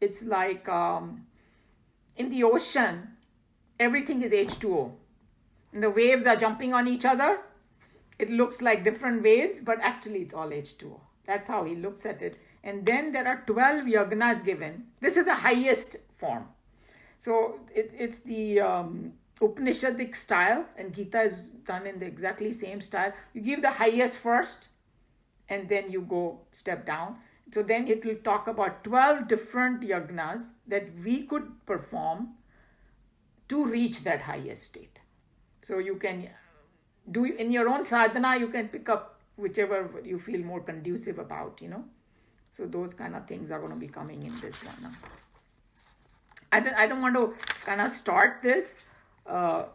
it's like in the ocean, everything is H2O. And the waves are jumping on each other. It looks like different waves, but actually it's all H2O. That's how he looks at it. And then there are 12 yagnas given. This is the highest form. So it's the Upanishadic style, and Geeta is done in the exactly same style. You give the highest first, and then you go step down. So then it will talk about 12 different yagnas that we could perform to reach that highest state. So you can do in your own sadhana, you can pick up whichever you feel more conducive about, So those kind of things are going to be coming in this one. I don't want to kind of start this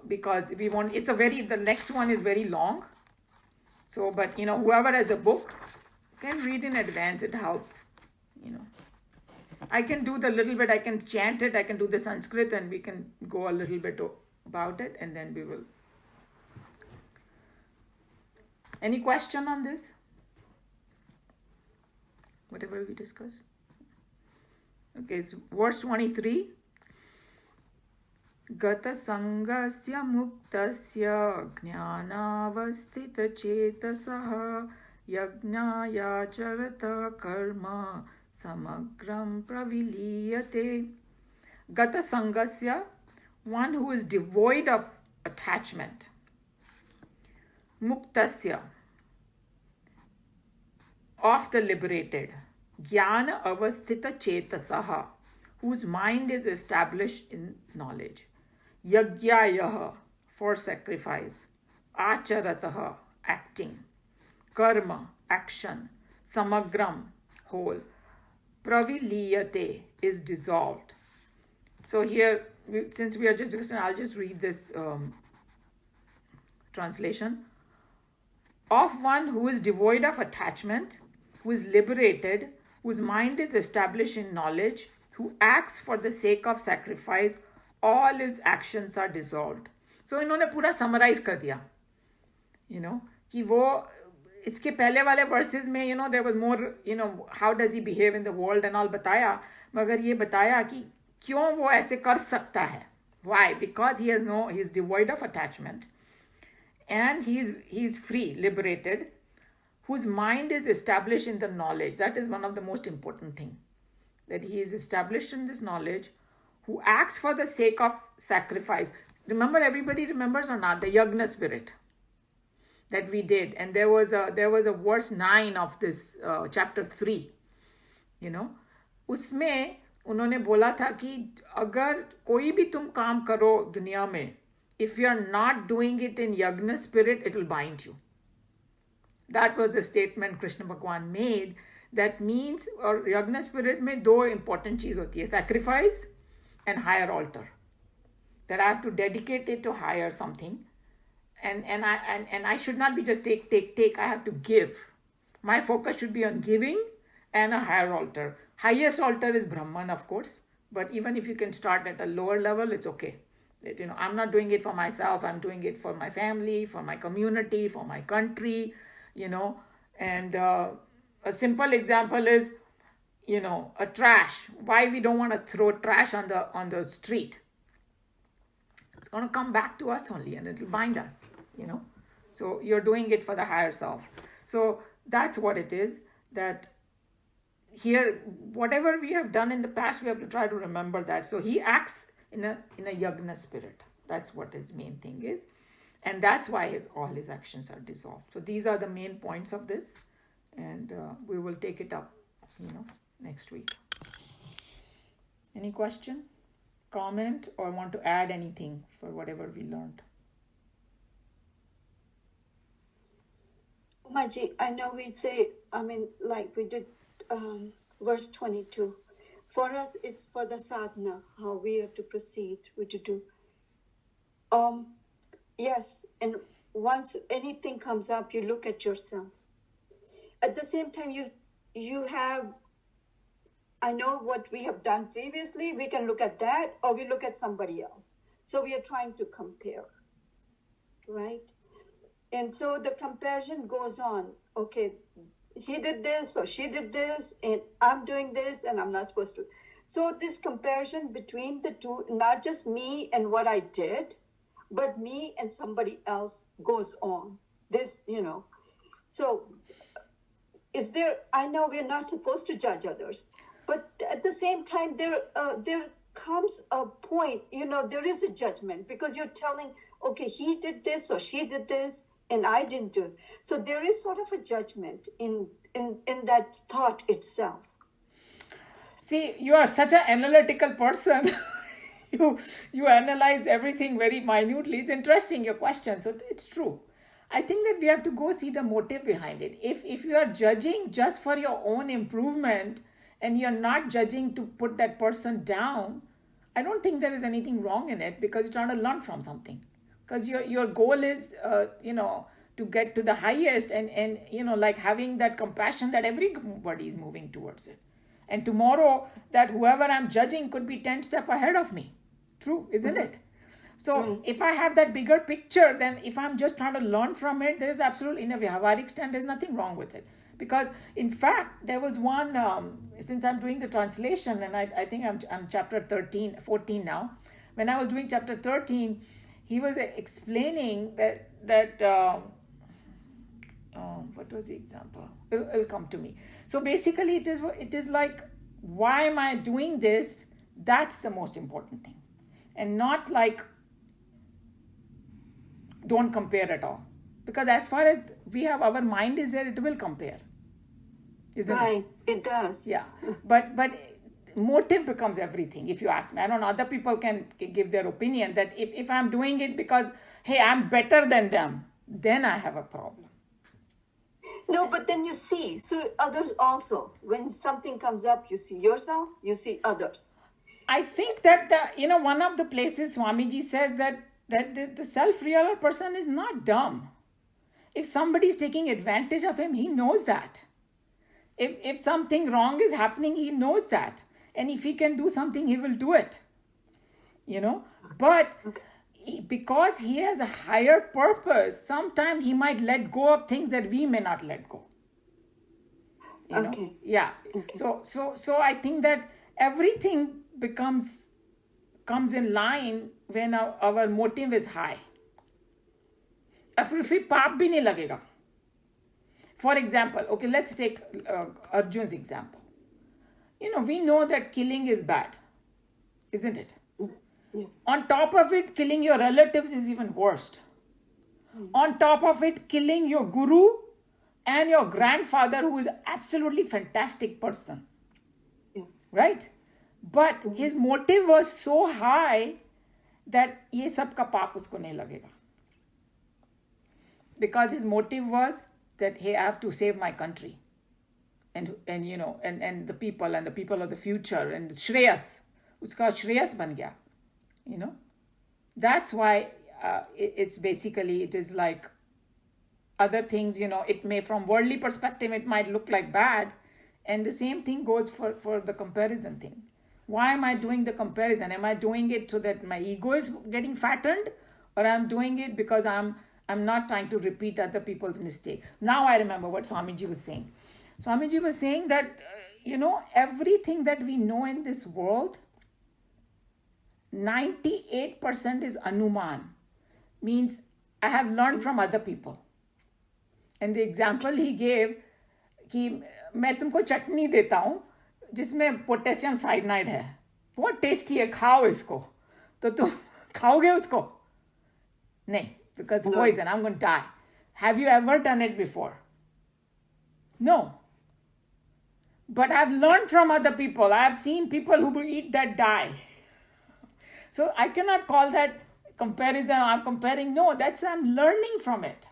because the next one is very long. So, but whoever has a book can read in advance. It helps, I can do the little bit, I can chant it, I can do the Sanskrit, and we can go a little bit about it, and then we will. Any question on this? Whatever we discussed? Okay, so verse 23. Gata sangasya muktasya jnanavastita chetasaha yajnaya charata karma samagram praviliyate. Gata sangasya, one who is devoid of attachment. Muktasya, of the liberated. Jnana avasthita chetasaha, whose mind is established in knowledge. Yajnayaha, for sacrifice. Acharataha, acting. Karma, action. Samagram, whole. Praviliyate, is dissolved. So here, since we are just discussing, I'll just read this translation. Of one who is devoid of attachment, who is liberated, whose mind is established in knowledge, who acts for the sake of sacrifice, all his actions are dissolved. So इन्होंने पूरा summarize कर दिया, कि वो इसके पहले वाले verses में there was more how does he behave in the world and all बताया, मगर ये बताया कि क्यों वो ऐसे कर सकता है. Why? Because he is devoid of attachment, and he's free, liberated, whose mind is established in the knowledge. That is one of the most important things, that he is established in this knowledge, who acts for the sake of sacrifice. Remember, everybody remembers or not, the yagna spirit that we did, and there was a verse 9 of this chapter 3, उसमें उन्होंने बोला था कि अगर कोई भी तुम काम करो दुनिया में, if you are not doing it in yagna spirit, it will bind you. That was a statement Krishna Bhagwan made. That means, or yagna spirit में दो important चीज होती है, sacrifice and higher altar. That I have to dedicate it to higher something, and I should not be just take. I have to give. My focus should be on giving and a higher altar. Highest altar is Brahman, of course, but even if you can start at a lower level, it's okay. That, I'm not doing it for myself. I'm doing it for my family, for my community, for my country. And a simple example is, a trash. Why we don't want to throw trash on the street? It's going to come back to us only, and it will bind us, So you're doing it for the higher self. So that's what it is, that here, whatever we have done in the past, we have to try to remember that. So he acts in a yagna spirit. That's what his main thing is. And that's why all his actions are dissolved. So these are the main points of this. And we will take it up, next week. Any question, comment, or want to add anything for whatever we learned? Umaji, I know we say, like we did verse 22. For us, it's for the sadhana, how we have to proceed, what to do. Yes, and once anything comes up, you look at yourself. At the same time, you have, I know what we have done previously, we can look at that, or we look at somebody else. So we are trying to compare, right? And so the comparison goes on. Okay, he did this or she did this, and I'm doing this, and I'm not supposed to. So this comparison between the two, not just me and what I did, but me and somebody else goes on. This, so is there, I know we're not supposed to judge others, but at the same time, there comes a point, there is a judgment because you're telling, okay, he did this or she did this and I didn't do it. So there is sort of a judgment in that thought itself. See, you are such an analytical person. you analyze everything very minutely. It's interesting, your question. So it's true. I think that we have to go see the motive behind it. If you are judging just for your own improvement and you're not judging to put that person down, I don't think there is anything wrong in it because you're trying to learn from something. Because your goal is, to get to the highest and like having that compassion that everybody is moving towards it. And tomorrow, that whoever I'm judging could be 10 steps ahead of me. True, isn't it? So if I have that bigger picture, then if I'm just trying to learn from it, there is absolutely, in a Vyavaharik stand, there's nothing wrong with it. Because in fact, there was one, since I'm doing the translation, and I think I'm chapter 14 now. When I was doing chapter 13, he was explaining that what was the example? It'll come to me. So basically, it is like, why am I doing this? That's the most important thing. And not like, don't compare at all. Because as far as we have our mind is there, it will compare. Isn't it? Right, it does. Yeah. But motive becomes everything, if you ask me. I don't know, other people can give their opinion that if I'm doing it because, hey, I'm better than them, then I have a problem. No, but then you see, so others also. When something comes up, you see yourself, you see others. I think that one of the places Swamiji says that the self-realized person is not dumb. If somebody is taking advantage of him, he knows that. If something wrong is happening, he knows that. And if he can do something, he will do it. But because he has a higher purpose, sometimes he might let go of things that we may not let go. Okay. Yeah. Okay. So I think that everything comes in line when our motive is high. फिर पाप भी नहीं लगेगा. For example, okay, let's take Arjun's example. We know that killing is bad, isn't it? Yeah. On top of it, killing your relatives is even worse. On top of it, killing your guru and your grandfather, who is absolutely fantastic person. Yeah. Right? But his motive was so high that ये सब का पाप उसको नहीं लगेगा. Because his motive was that, hey, I have to save my country. And the people of the future, and Shreyas. Uska Shreyas ban gaya. That's why it's basically, it is like other things, it may, from worldly perspective, it might look like bad. And the same thing goes for the comparison thing. Why am I doing the comparison? Am I doing it so that my ego is getting fattened? Or I'm doing it because I'm not trying to repeat other people's mistake? Now I remember what Swamiji was saying. Swamiji was saying that, everything that we know in this world, 98% is anuman. Means I have learned from other people. And the example he gave, कि मैं तुमको चटनी देता हूँ जिसमें potassium cyanide है, बहुत tasty है, खाओ इसको, तो तुम खाओगे उसको? नहीं, because poison, I'm going to die. Have you ever done it before? No. But I've learned from other people. I've seen people who eat that die. So I cannot call that comparison. I'm comparing. No, I'm learning from it.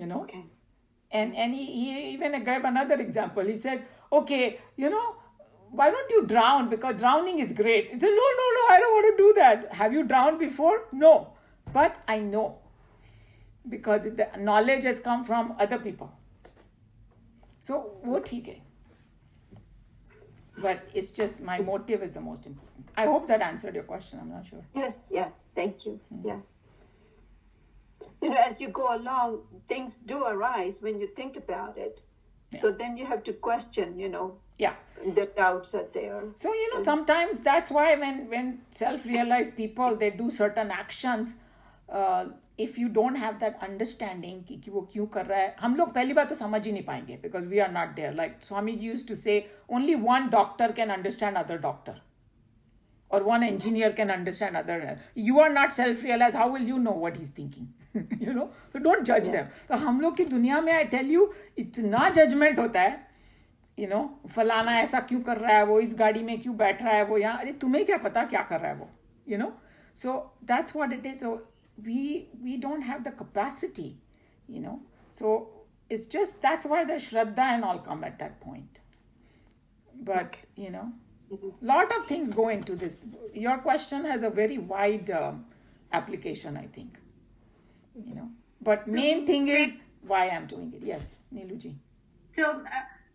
Okay. And he even gave another example. He said, okay, why don't you drown? Because drowning is great. He said, no, I don't want to do that. Have you drowned before? No. But I know. Because the knowledge has come from other people. So, what he gave. But it's just my motive is the most important. I hope that answered your question. I'm not sure. Yes. Thank you. Yeah. As you go along, things do arise when you think about it. Yeah. So then you have to question, Yeah. The doubts are there. So, sometimes that's why when self-realized people, they do certain actions, if you don't have that understanding कि वो क्यों कर रहा है, हम लोग पहली बात तो समझ ही नहीं पाएंगे, because we are not there. Like Swamiji used to say, only one doctor can understand other doctor, or one engineer can understand other. You are not self-realized, how will you know what he's thinking? So don't judge them. So हम लोग की दुनिया में, I tell you, इतना judgment होता है, फलाना ऐसा क्यों कर रहा है, वो इस गाड़ी में क्यों बैठ रहा है, वो यहाँ, अरे तुम्हें क्या पता क्या कर रहा है वो, so that's what it is. So we don't have the capacity, so it's just, that's why the shraddha and all come at that point. But lot of things go into this. Your question has a very wide application, I think, but main thing is why I'm doing it. Yes, Neeluji. So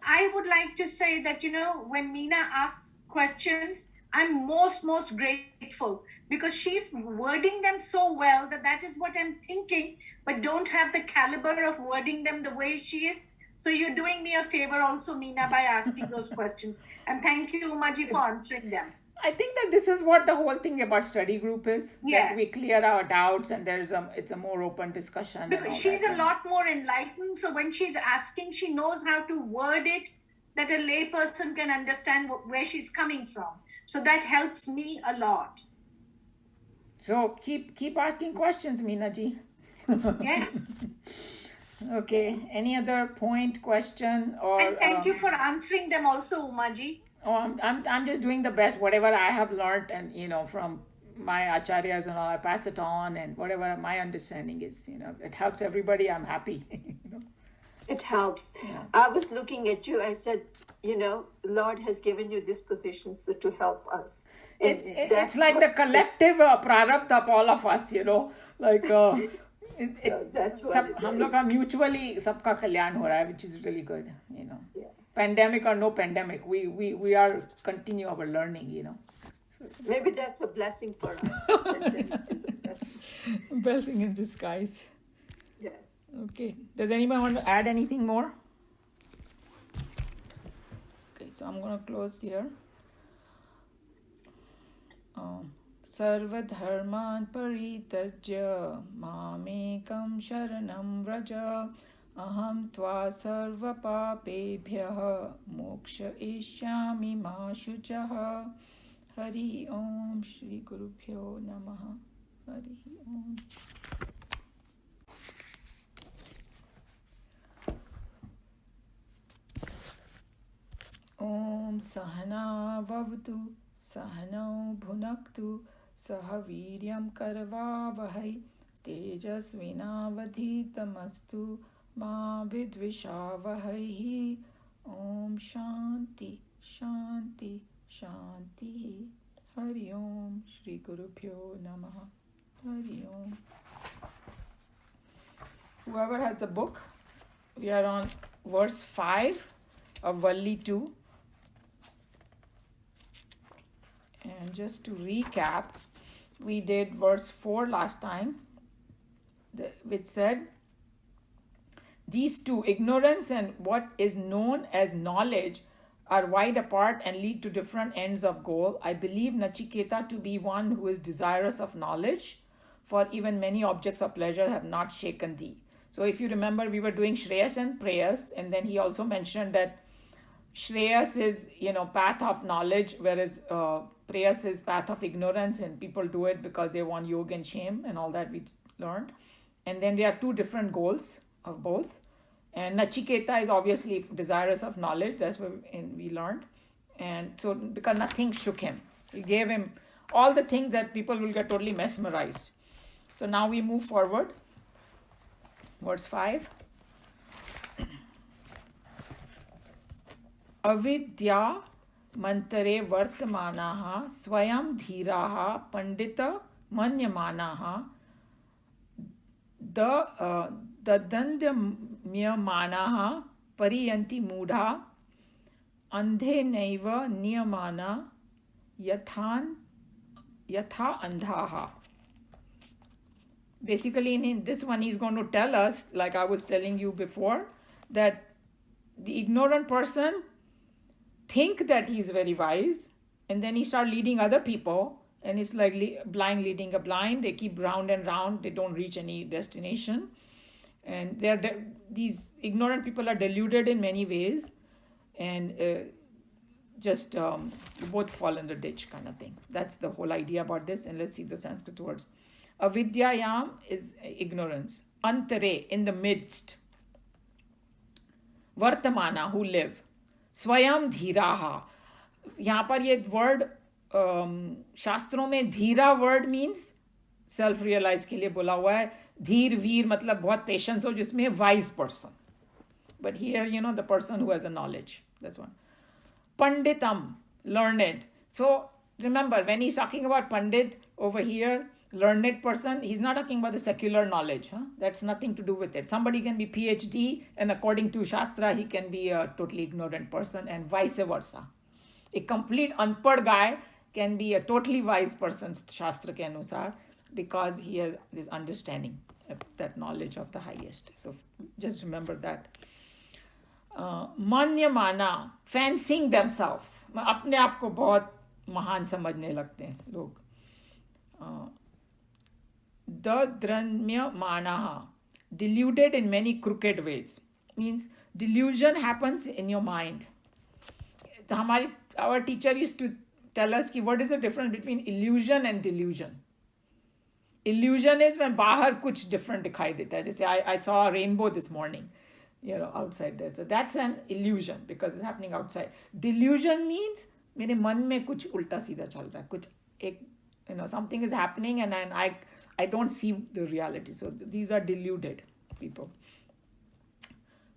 I would like to say that, when Meena asks questions, I'm most grateful, because she's wording them so well that is what I'm thinking, but don't have the caliber of wording them the way she is. So you're doing me a favor also, Meena, by asking those questions. And thank you, Umaji, for answering them. I think that this is what the whole thing about study group is. Yeah. That we clear our doubts and it's a more open discussion. Because she's a lot more enlightened. So when she's asking, she knows how to word it that a lay person can understand where she's coming from. So that helps me a lot. So keep asking questions, Meena ji. Yes. Okay. Any other point, question, or? And thank you for answering them also, Umaji. Oh, I'm just doing the best. Whatever I have learned, and from my acharyas and all, I pass it on, and whatever my understanding is, it helps everybody. I'm happy. It helps. Yeah. I was looking at you. I said, Lord has given you this position to help us. It's like the collective prarabdha of all of us, like that's what it हम is. लोग का mutually सबका कल्याण हो रहा है, which is really good, Yeah. Pandemic or no pandemic, we are continue our learning, So Maybe that's a blessing for us. Pandemic is a blessing. blessing in disguise. Yes. Okay. Does anyone want to add anything more? Okay, so I'm going to close here. Sarvadharman paritajya mamekam sharanam vraja aham tva sarva papebhyah moksha ishyami ma shuchah. Hari Om Shri Gurubhyo Namaha. Hari Om. Om Sahana Vavatu Sahano Bhunaktu Sahaviryam Karvavahai Tejasvinavadhitamastu Ma Vidvishavahai. Om Shanti Shanti Shanti. Hari Om Shri Gurubhyo Namaha. Hari Om. Whoever has the book, we are on verse 5 of Valli 2. And just to recap, we did verse 4 last time, which said, these two, ignorance and what is known as knowledge, are wide apart and lead to different ends of goal. I believe Nachiketa to be one who is desirous of knowledge, for even many objects of pleasure have not shaken thee. So if you remember, we were doing Shreyas and Prayas, and then he also mentioned that Shreyas is, path of knowledge, whereas Prayas is path of ignorance, and people do it because they want yoga and shame and all that we learned. And then there are two different goals of both. And Nachiketa is obviously desirous of knowledge. That's what we learned. And so because nothing shook him, he gave him all the things that people will get totally mesmerized. So now we move forward. Verse 5. Avidya mantare vartamanaha swayam dhiraha pandita manyamanaha dadandamyamanaha pariyanti mudha andhe naiva niyamana yatha andhaha. Basically, in this one, he's going to tell us, like I was telling you before, that the ignorant person think that he's very wise, and then he start leading other people, and it's like blind leading a blind. They keep round and round. They don't reach any destination, and these ignorant people are deluded in many ways, and both fall in the ditch kind of thing. That's the whole idea about this. And let's see the Sanskrit words. Avidyayam is ignorance. Antare, in the midst. Vartamana, who live. Swayam dhiraha. यहाँ पर ये word शास्त्रों में धीरा word means self realise के लिए बोला हुआ है. धीर वीर मतलब बहुत पेशेंस हो, जिसमें wise person. But here the person who has a knowledge. That's one. Panditam, learned. So remember, when he's talking about Pandit over here, learned person, he's not talking about the secular knowledge. That's nothing to do with it. Somebody can be PhD, and according to Shastra, he can be a totally ignorant person, and vice versa. A complete unpad guy can be a totally wise person, Shastra ke anusar, because he has this understanding, that knowledge of the highest. So just remember that. मान्यमाना, fencing themselves, अपने आप को बहुत महान समझने लगते हैं लोग. दद्रम्यमानः, deluded in many crooked ways, means delusion happens in your mind. तो our teacher used to tell us कि what is the difference between illusion and delusion. Illusion is when बाहर कुछ different दिखाई देता है. जैसे I saw a rainbow this morning, outside there. So that's an illusion because it's happening outside. Delusion means मेरे मन में कुछ उल्टा सीधा चल रहा है. कुछ एक, something is happening and I don't see the reality. So these are deluded people.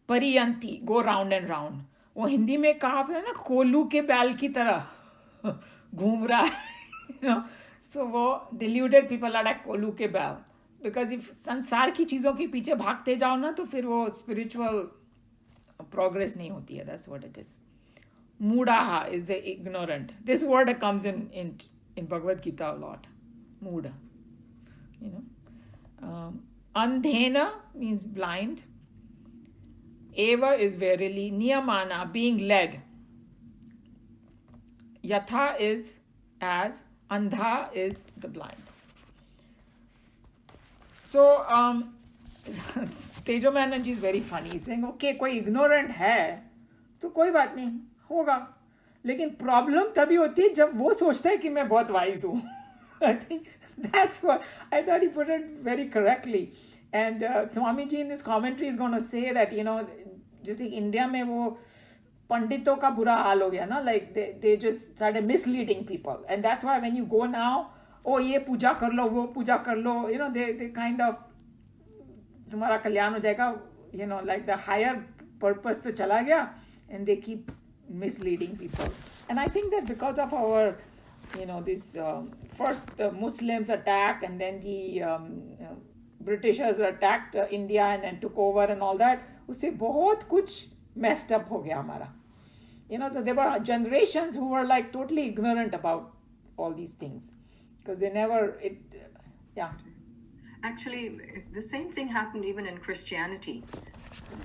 परियंती, go round and round. वो हिंदी में कहावत है ना, कोलू के बैल की तरह घूम रहा है. So वो deluded people are like कोलू के बैल. Because if संसार की चीज़ों के पीछे भागते जाओ ना, तो फिर वो spiritual progress नहीं होती है. That's what it is. Moodaha is the ignorant. This word comes in Bhagavad Gita a lot. Mooda. Andhena means blind. Eva is verily. Niyamana, being led. Yatha is as. Andha is the blind. So, Tejo Menon ji is very funny. He's saying, okay, कोई ignorant है, तो कोई बात नहीं, होगा. लेकिन problem तभी होती है जब वो सोचता है कि मैं बहुत wise हूँ. I think that's what, I thought he put it very correctly. And Swamiji in his commentary is going to say that, जैसे इंडिया में वो पंडितों का बुरा हाल हो गया ना, like they just started misleading people. And that's why when you go now, oh ये पूजा कर लो, वो पूजा कर लो, they kind of, तुम्हारा कल्याण हो जाएगा, like the higher purpose तो चला गया, and they keep misleading people. And I think that because of our, this first the Muslims attack, and then the Britishers attacked India and then took over and all that, उससे बहुत कुछ messed up हो गया हमारा. So there were generations who were like totally ignorant about all these things. Because they never, Actually, the same thing happened even in Christianity,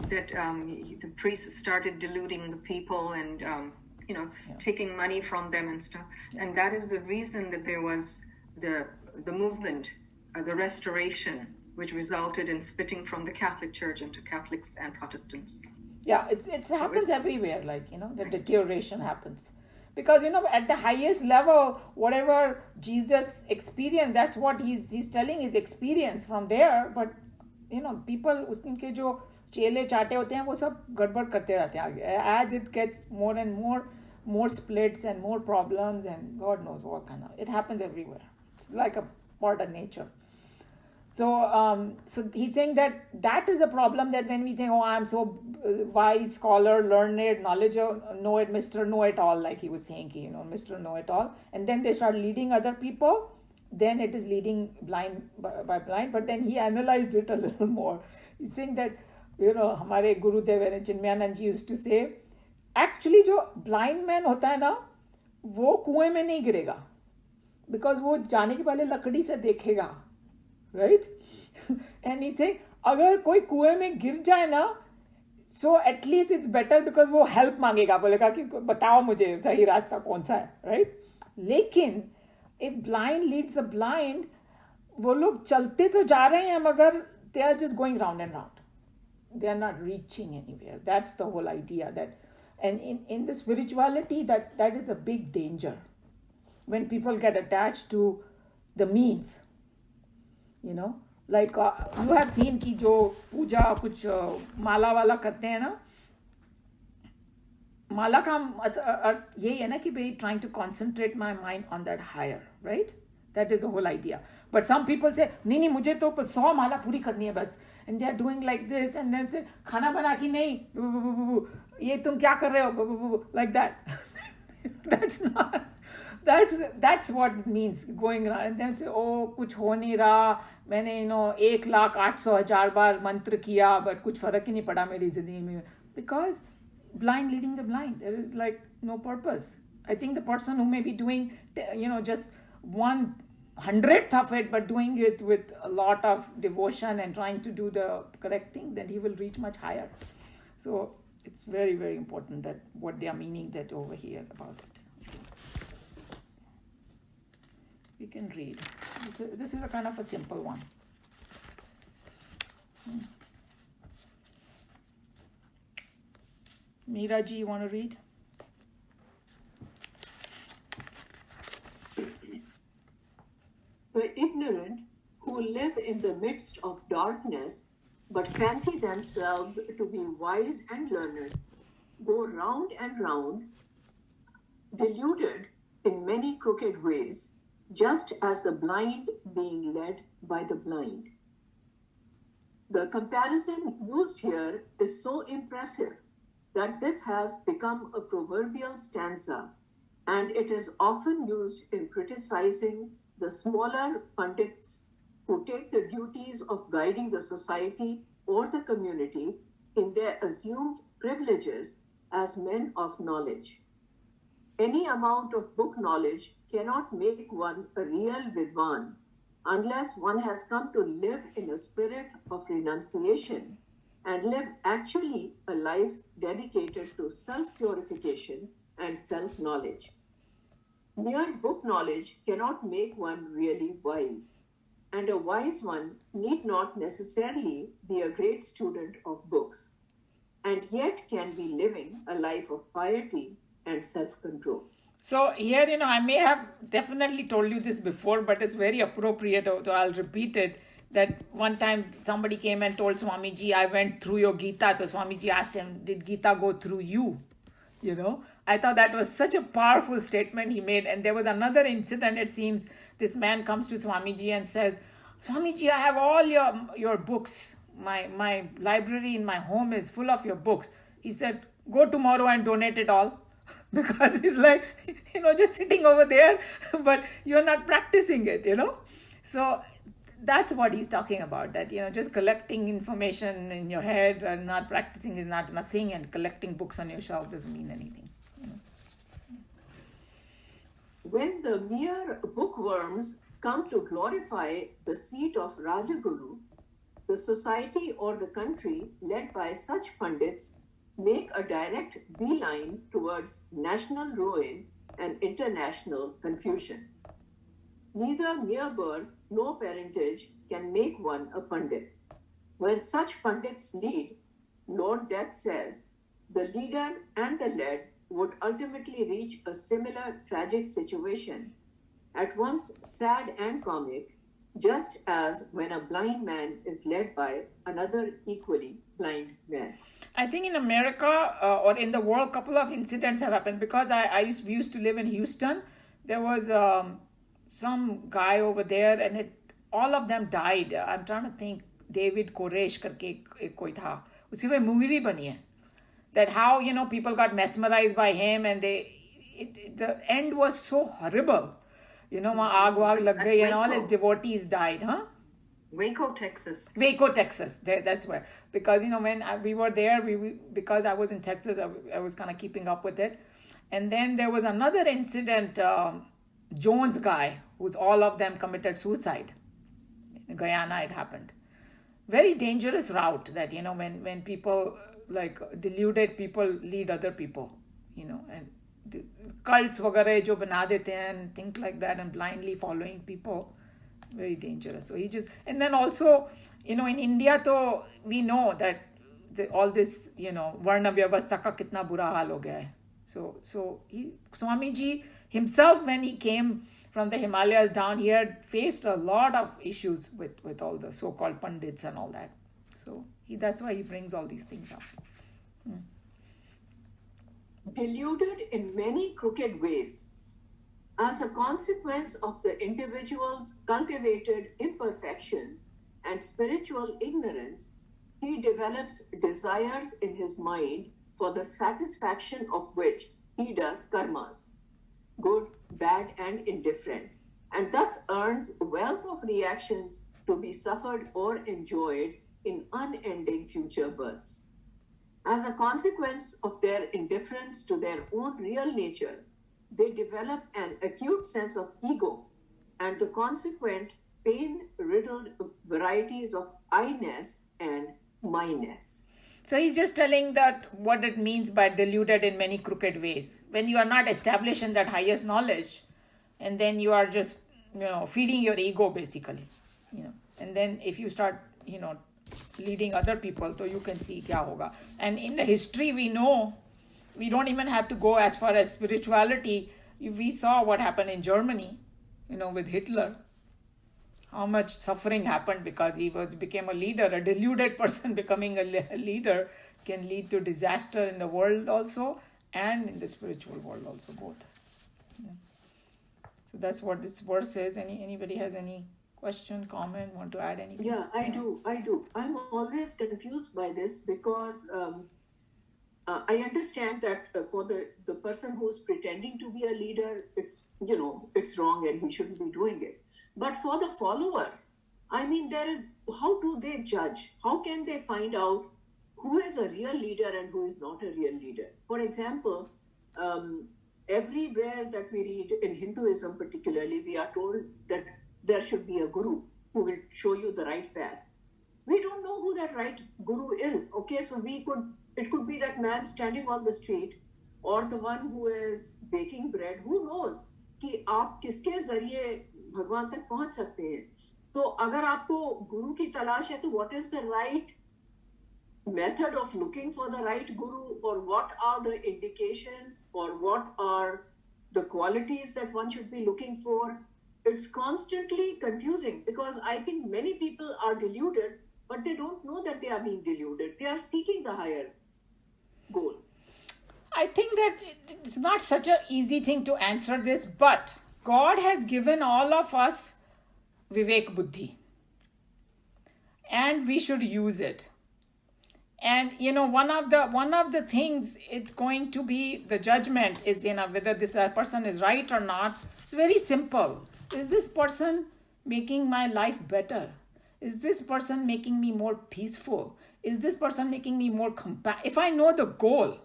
that the priests started deluding the people and, taking money from them and stuff. And that is the reason that there was the movement, the Restoration, which resulted in splitting from the Catholic Church into Catholics and Protestants. Yeah, it happens everywhere, like, the deterioration happens. Because, at the highest level, whatever Jesus experienced, that's what he's telling his experience from there. But, people, उनके जो चेले चाटे होते हैं, वो सब गड़बड़ करते रहते हैं आगे. As it gets more and more splits and more problems and God knows what kind of, it happens everywhere. It's like a part of nature. So he's saying that is a problem, that when we think, oh, I'm so wise, scholar, learned, knowledge, know it, Mr. Know-it-all, like he was saying, Mr. Know-it-all. And then they start leading other people, then it is leading blind by blind. But then he analyzed it a little more. He's saying that, हमारे गुरुदेव and Chinmayanand ji used to say, actually जो blind man होता है ना, वो कुएं में नहीं गिरेगा. Because वो जाने के पहले लकड़ी से देखेगा. Right? And he say, अगर कोई कुएं में गिर जाए ना, So at least it's better because वो help मांगेगा, बोलेगा कि बताओ मुझे सही रास्ता कौन सा है, right? लेकिन if blind leads a blind, वो लोग चलते तो जा रहे हैं मगर they are just going round and round. They are not reaching anywhere. That's the whole idea. That, and in the spirituality, that is a big danger. When people get attached to the means, like you have seen कि जो पूजा कुछ माला वाला करते हैं ना, माला का अर्थ यही है ना कि भाई trying to concentrate my mind on that higher, right? That is the whole idea. But some people say नहीं मुझे तो 100 माला पूरी करनी है बस, and they are doing like this, and then say खाना बना कि नहीं, ये तुम क्या कर रहे हो, like that. That's what it means, going around and then say oh कुछ हो नहीं रहा, मैंने 1,08,000 बार मंत्र किया but कुछ फर्क ही नहीं पड़ा मेरी जिंदगी में, because blind leading the blind, there is like no purpose. I think the person who may be doing just 1/100th of it but doing it with a lot of devotion and trying to do the correct thing, then he will reach much higher. So it's very, very important that what they are meaning that over here about it. We can read. This is a kind of a simple one. Meera ji, you want to read? The ignorant who live in the midst of darkness but fancy themselves to be wise and learned go round and round, deluded in many crooked ways, just as the blind being led by the blind. The comparison used here is so impressive that this has become a proverbial stanza, and it is often used in criticizing the smaller pundits who take the duties of guiding the society or the community in their assumed privileges as men of knowledge. Any amount of book knowledge cannot make one a real vidwan unless one has come to live in a spirit of renunciation and live actually a life dedicated to self-purification and self-knowledge. Mere book knowledge cannot make one really wise, and a wise one need not necessarily be a great student of books, and yet can be living a life of piety and self-control. So here, I may have definitely told you this before, but it's very appropriate, so I'll repeat it, that one time somebody came and told Swamiji, I went through your Geeta. So Swamiji asked him, did Geeta go through you? I thought that was such a powerful statement he made. And there was another incident, it seems. This man comes to Swamiji and says, Swamiji, I have all your books. My library in my home is full of your books. He said, go tomorrow and donate it all. Because he's like, just sitting over there, but you're not practicing it, So that's what he's talking about, that, just collecting information in your head and not practicing is not nothing, and collecting books on your shelf doesn't mean anything. When the mere bookworms come to glorify the seat of Rajaguru, the society or the country led by such pundits make a direct beeline towards national ruin and international confusion. Neither mere birth nor parentage can make one a pandit. When such pandits lead, Lord Death says, the leader and the led would ultimately reach a similar tragic situation, at once sad and comic, just as when a blind man is led by another equally blind man. I think in America or in the world, a couple of incidents have happened, because we used to live in Houston. There was some guy over there, and all of them died. I'm trying to think, David Koresh करके एक कोई था, उसकी कोई movie भी बनी है, that how people got mesmerized by him, and the end was so horrible. वहाँ आग वाग लग गई, and all his devotees died, huh? Waco, Texas. Waco, Texas. That's where. Because, when we were there, because I was in Texas, I was kind of keeping up with it. And then there was another incident, Jones guy, who's all of them committed suicide. In Guyana, it happened. Very dangerous route that, when people like deluded people lead other people, and the cults वगैरह जो बना देते हैं and think like that and blindly following people, very dangerous. So he just, and then also, in India, तो we know that all this, varna vyavastha का कितना बुरा हाल हो गया है. So Swamiji himself, when he came from the Himalayas down, he had faced a lot of issues with all the so-called pandits and all that. So that's why he brings all these things up. Deluded in many crooked ways. As a consequence of the individual's cultivated imperfections and spiritual ignorance, he develops desires in his mind for the satisfaction of which he does karmas, good, bad, and indifferent, and thus earns wealth of reactions to be suffered or enjoyed in unending future births. As a consequence of their indifference to their own real nature, they develop an acute sense of ego and the consequent pain-riddled varieties of I-ness and my-ness. So he's just telling that what it means by deluded in many crooked ways. When you are not established in that highest knowledge, and then you are just, feeding your ego basically, and then if you start, leading other people, so you can see kya hoga. And in the history we know, we don't even have to go as far as spirituality. We saw what happened in Germany, with Hitler. How much suffering happened because he became a leader. A deluded person becoming a leader can lead to disaster in the world also and in the spiritual world also, both. So that's what this verse is. Anybody has any question, comment, want to add anything? Yeah, I do. I'm always confused by this because I understand that for the person who's pretending to be a leader, it's wrong and he shouldn't be doing it. But for the followers, how do they judge? How can they find out who is a real leader and who is not a real leader? For example, everywhere that we read in Hinduism particularly, we are told that there should be a guru who will show you the right path. We don't know who that right guru is. Okay, so it could be that man standing on the street or the one who is baking bread. Who knows कि आप किसके जरिए भगवान तक पहुंच सकते हैं. तो अगर आपको गुरु की तलाश है तो what is the right method of looking for the right guru, or what are the indications, or what are the qualities that one should be looking for? It's constantly confusing because I think many people are deluded, but they don't know that they are being deluded. They are seeking the higher goal. I think that it's not such an easy thing to answer this, but God has given all of us Vivek Buddhi, and we should use it. And one of the things it's going to be the judgment is whether this person is right or not. It's very simple. Is this person making my life better? Is this person making me more peaceful? Is this person making me more If I know the goal,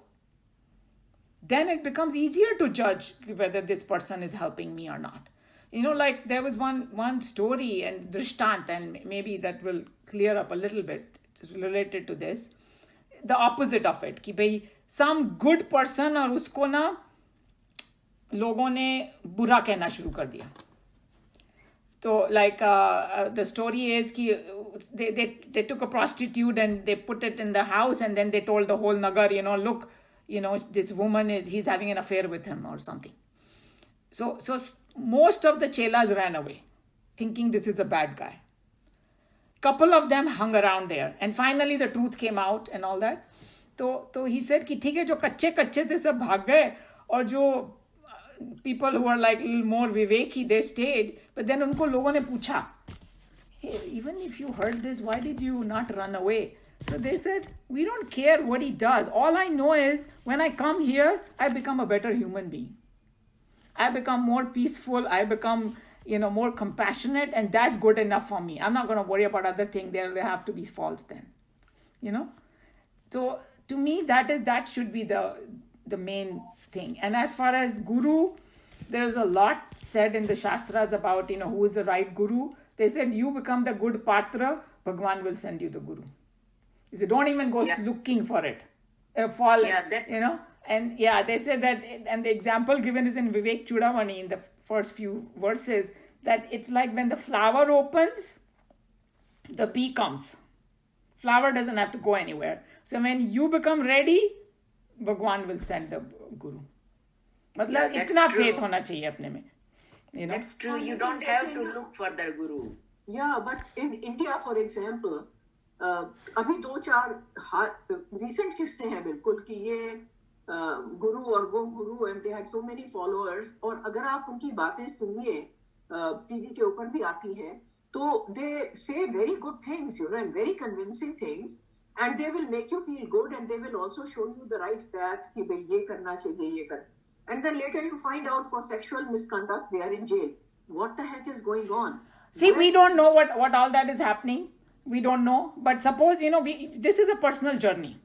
then it becomes easier to judge whether this person is helping me or not. Like there was one story and Drishtant, and maybe that will clear up a little bit. It's related to this. The opposite of it, कि भाई some good person और उसको ना लोगों ने बुरा कहना शुरू कर दिया. So like the story is कि they took a prostitute and they put it in the house, and then they told the whole nagar, look, this woman, he's having an affair with him or something. So most of the chelas ran away, thinking this is a bad guy. Couple of them hung around there, and finally the truth came out and all that. So he said कि ठीक है, जो कच्चे थे सब भाग गए, और जो people who are like little more viveki, they stayed. But then उनको लोगों ने पूछा, hey, even if you heard this, why did you not run away? So they said, we don't care what he does. All I know is when I come here, I become a better human being. I become more peaceful. I become, more compassionate, and that's good enough for me. I'm not going to worry about other things. They have to be false then, So to me, that should be the main thing. And as far as guru, there's a lot said in the Shastras about, who is the right guru. They said, you become the good patra, Bhagwan will send you the guru. So don't even go Yeah. looking for it. Fall, Yeah, that's- you know. And yeah, they say that, and the example given is in Vivek Chudamani in the first few verses, that it's like when the flower opens, the bee comes. Flower doesn't have to go anywhere. So when you become ready, Bhagwan will send the Guru. मतलब Yeah, that's इतना true. faith होना चाहिए अपने में. You know? That's true. You don't have to look for the guru. Yeah, but in India, for example, अभी 2-4 recent किस्से हैं बिल्कुल कि ये गुरु और वो गुरु and they had so many followers, और अगर आप उनकी बातें सुनिए टीवी के ऊपर भी आती हैं, तो they say very good things, you know, and very convincing things, and they will make you feel good, and they will also show you the right path कि भाई ये करना चाहिए, ये कर. And then later you find out for sexual misconduct they are in jail. What the heck is going on? See, we don't know what all that is happening. We don't know. But suppose, this is a personal journey.